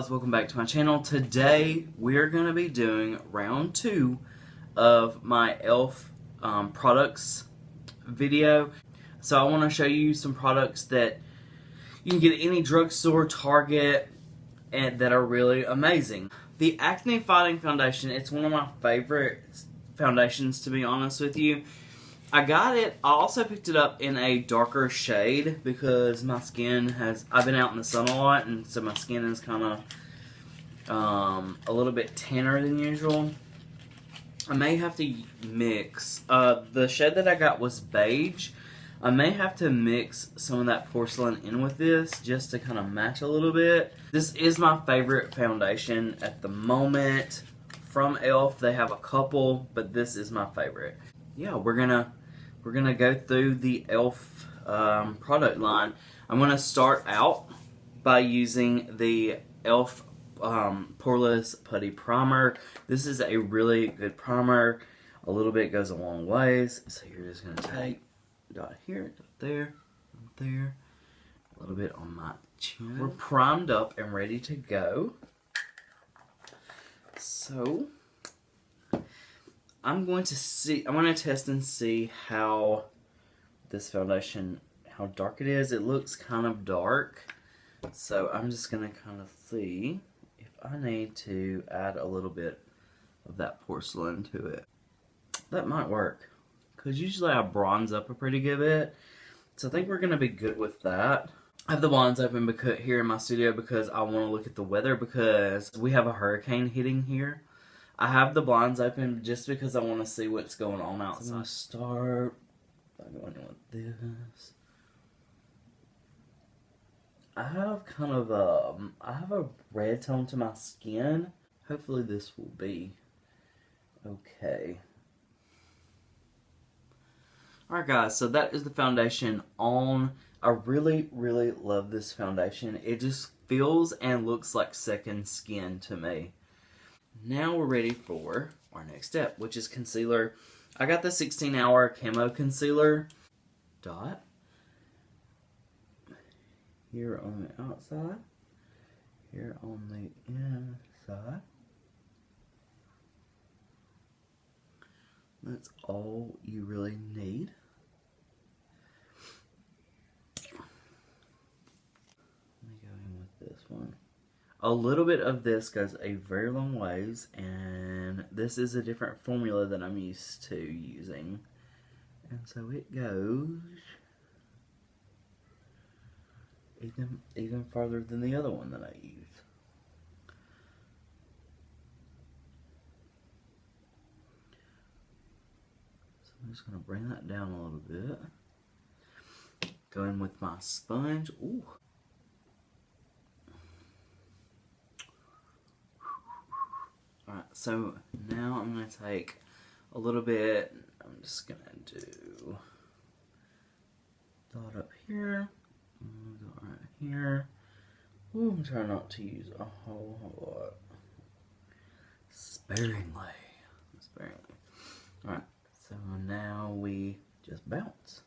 guys, welcome back to my channel. Today we're going to be doing round 2 of my E.L.F. Products video. So I want to show you some products that you can get at any drugstore, Target, and that are really amazing. The Acne Fighting Foundation, it's one of my favorite foundations, to be honest with you. I also picked it up in a darker shade because my skin I've been out in the sun a lot, and so my skin is kind of a little bit tanner than usual. I may have to mix, the shade that I got was beige. I may have to mix some of that porcelain in with this just to kind of match a little bit. This is my favorite foundation at the moment from E.L.F. They have a couple, but this is my favorite. Yeah, we're gonna go through the E.L.F. Product line. I'm gonna start out by using the E.L.F. Poreless Putty Primer. This is a really good primer. A little bit goes a long ways. So you're just gonna take dot here, dot there, dot there, a little bit on my chin. We're primed up and ready to go. So I'm going to test and see how this foundation, how dark it is. It looks kind of dark. So I'm just going to kind of see if I need to add a little bit of that porcelain to it. That might work, because usually I bronze up a pretty good bit. So I think we're going to be good with that. I have the blinds open here in my studio because I want to look at the weather, because we have a hurricane hitting here. I have the blinds open just because I want to see what's going on outside. So I'm going to start by going in with this. I have kind of a red tone to my skin. Hopefully this will be okay. Alright guys, so that is the foundation on. I really, really love this foundation. It just feels and looks like second skin to me. Now we're ready for our next step, which is concealer. I got the 16-hour camo concealer. Dot. Here on the outside. Here on the inside. That's all you really need. Let me go in with this one. A little bit of this goes a very long ways, and this is a different formula than I'm used to using. And so it goes even farther than the other one that I used. So I'm just going to bring that down a little bit. Go in with my sponge. Ooh. Alright, so now I'm going to take a little bit, I'm just going to do dot up here, go right here. Ooh, I'm trying not to use a whole lot. Sparingly. Alright, so now we just bounce.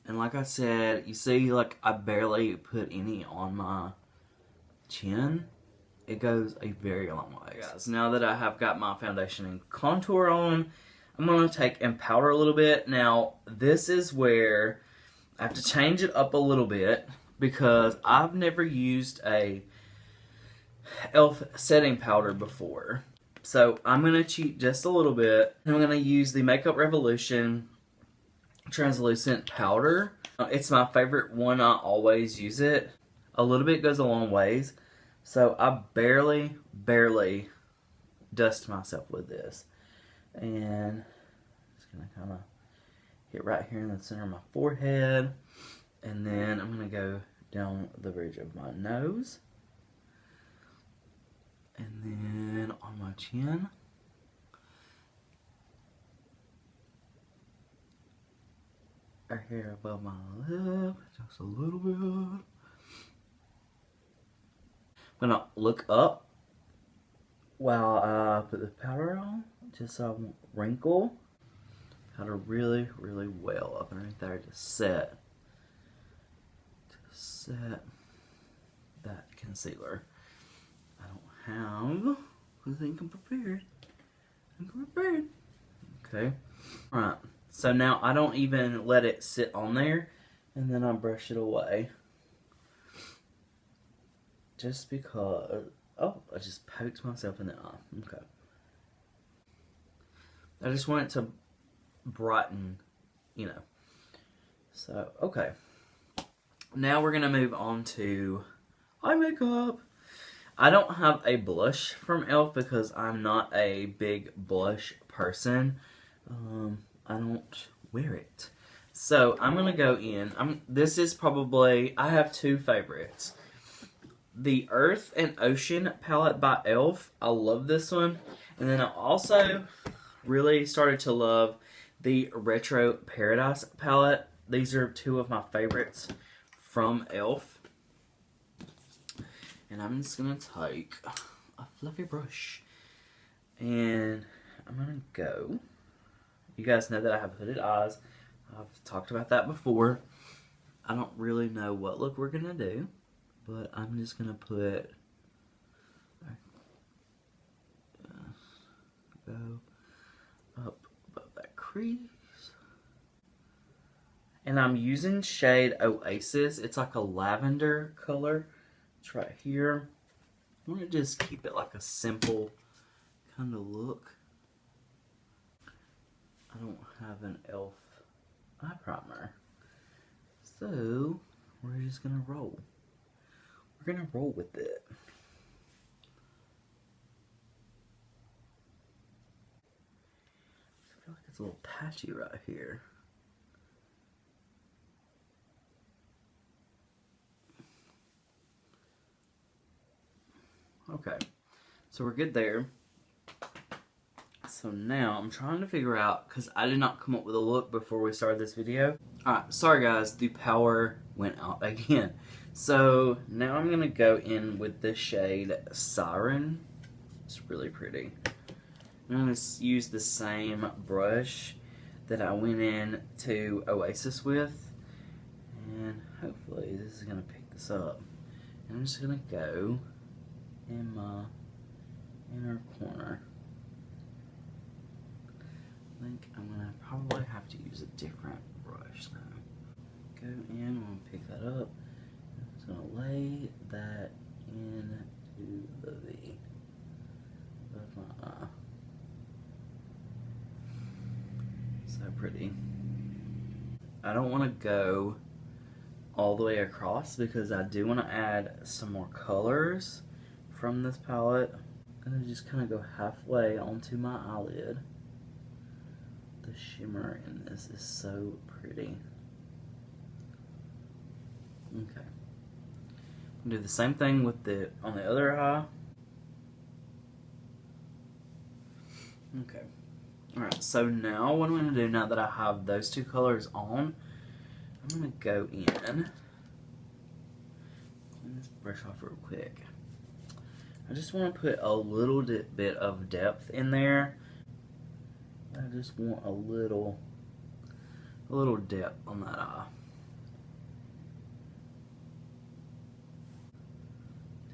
And like I said, you see, like, I barely put any on my chin. It goes a very long way, guys. Now that I have got my foundation and contour on, I'm going to take and powder a little bit. Now, this is where I have to change it up a little bit, because I've never used a E.L.F. setting powder before. So I'm going to cheat just a little bit. I'm going to use the Makeup Revolution translucent powder. It's my favorite one. I always use it. A little bit goes a long ways. So I barely dust myself with this. And just going to kind of hit right here in the center of my forehead. And then I'm going to go down the bridge of my nose. And then on my chin. Right here above my lip. Just a little bit. I'm going to look up while I put the powder on, just so I won't wrinkle. Powder really well up underneath there to set. set that concealer. I don't have, I think I'm prepared. I'm prepared. Okay. Alright. So now I don't even let it sit on there, and then I brush it away. Just because, oh, I just poked myself in the eye. Okay. I just want it to brighten, you know. So, okay. Now we're going to move on to eye makeup. I don't have a blush from E.L.F. because I'm not a big blush person. I don't wear it. So, I'm going to go in. This is probably, I have two favorites. The Earth and Ocean palette by E.L.F. I love this one. And then I also really started to love the Retro Paradise palette. These are two of my favorites from E.L.F. And I'm just going to take a fluffy brush. And I'm going to go. You guys know that I have hooded eyes. I've talked about that before. I don't really know what look we're going to do. But I'm just going to put, go up above that crease. And I'm using shade Oasis. It's like a lavender color. It's right here. I want to just keep it like a simple kind of look. I don't have an E.L.F. eye primer. So, we're just going to roll. We're going to roll with it. I feel like it's a little patchy right here. Okay, so we're good there. So now I'm trying to figure out, because I did not come up with a look before we started this video. Alright, sorry guys, the power went out again. So now I'm going to go in with the shade Siren. It's really pretty. I'm going to use the same brush that I went in to Oasis with. And hopefully this is going to pick this up. And I'm just going to go in my inner corner. I think I'm going to probably have to use a different brush now. Go in, I'm going to pick that up. I'm just going to lay that into the V above my eye. So pretty. I don't want to go all the way across because I do want to add some more colors from this palette. I'm going to just kind of go halfway onto my eyelid. The shimmer in this is so pretty. Okay. Do the same thing with on the other eye. Okay. Alright, so now what I'm going to do now that I have those two colors on, I'm going to go in. Clean this brush off real quick. I just want to put a little bit of depth in there. I just want a little depth on that eye.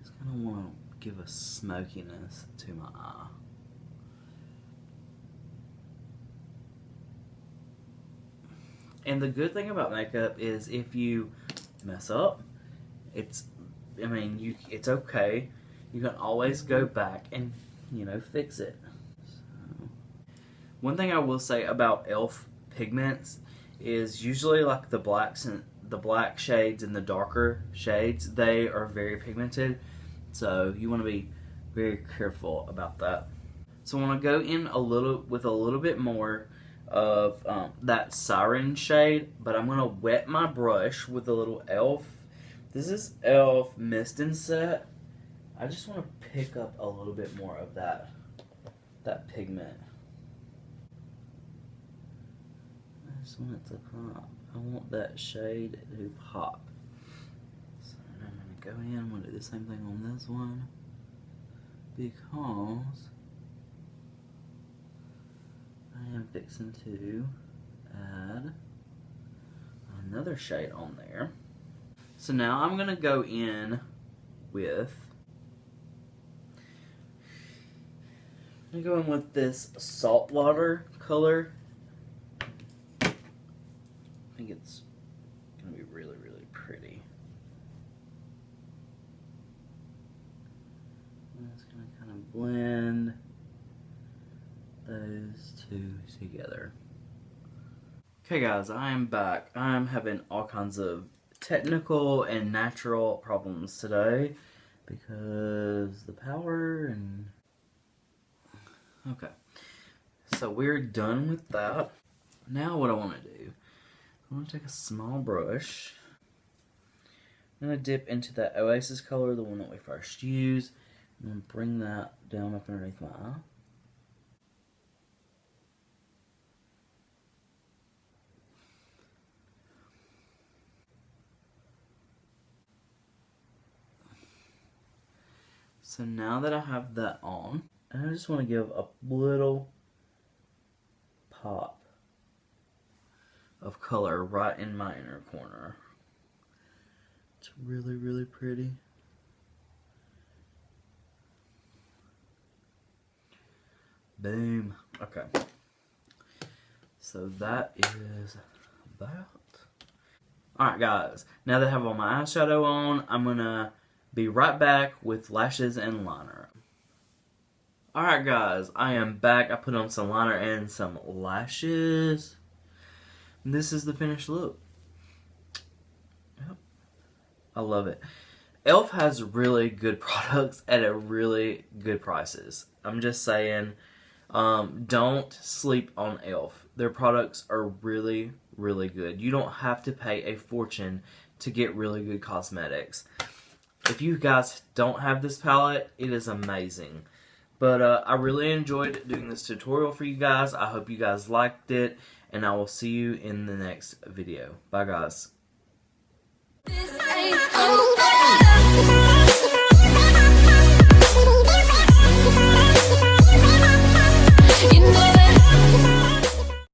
Just kind of want to give a smokiness to my eye. And the good thing about makeup is if you mess up, it's okay. You can always go back and, fix it. So, one thing I will say about E.L.F. pigments is usually like the blacks and the black shades and the darker shades, they are very pigmented. So you want to be very careful about that. So I want to go in with a little bit more of that Siren shade, but I'm going to wet my brush with a little E.L.F. This is E.L.F. Mist and Set. I just want to pick up a little bit more of that pigment. I just want it to pop. I want that shade to pop. So I'm going to go in, I'm going to do the same thing on this one, because I am fixing to add another shade on there. So now I'm going to go in with... I'm going to go in with this saltwater color. I think it's going to be really, really pretty. I'm just going to kind of blend those two together. Okay guys, I am back. I'm having all kinds of technical and natural problems today because the power and... Okay, so we're done with that. Now what I want to do, I want to take a small brush. I'm going to dip into that Oasis color, the one that we first used. I'm going to bring that down up underneath my eye. So now that I have that on, I just want to give a little pop of color right in my inner corner. It's really, really pretty. Boom. Okay. So that is that. Alright guys, now that I have all my eyeshadow on, I'm going to be right back with lashes and liner. Alright guys, I am back. I put on some liner and some lashes. And this is the finished look. Yep. I love it. E.L.F. has really good products at a really good prices. I'm just saying, don't sleep on E.L.F. Their products are really, really good. You don't have to pay a fortune to get really good cosmetics. If you guys don't have this palette, it is amazing. But I really enjoyed doing this tutorial for you guys. I hope you guys liked it, and I will see you in the next video. Bye, guys.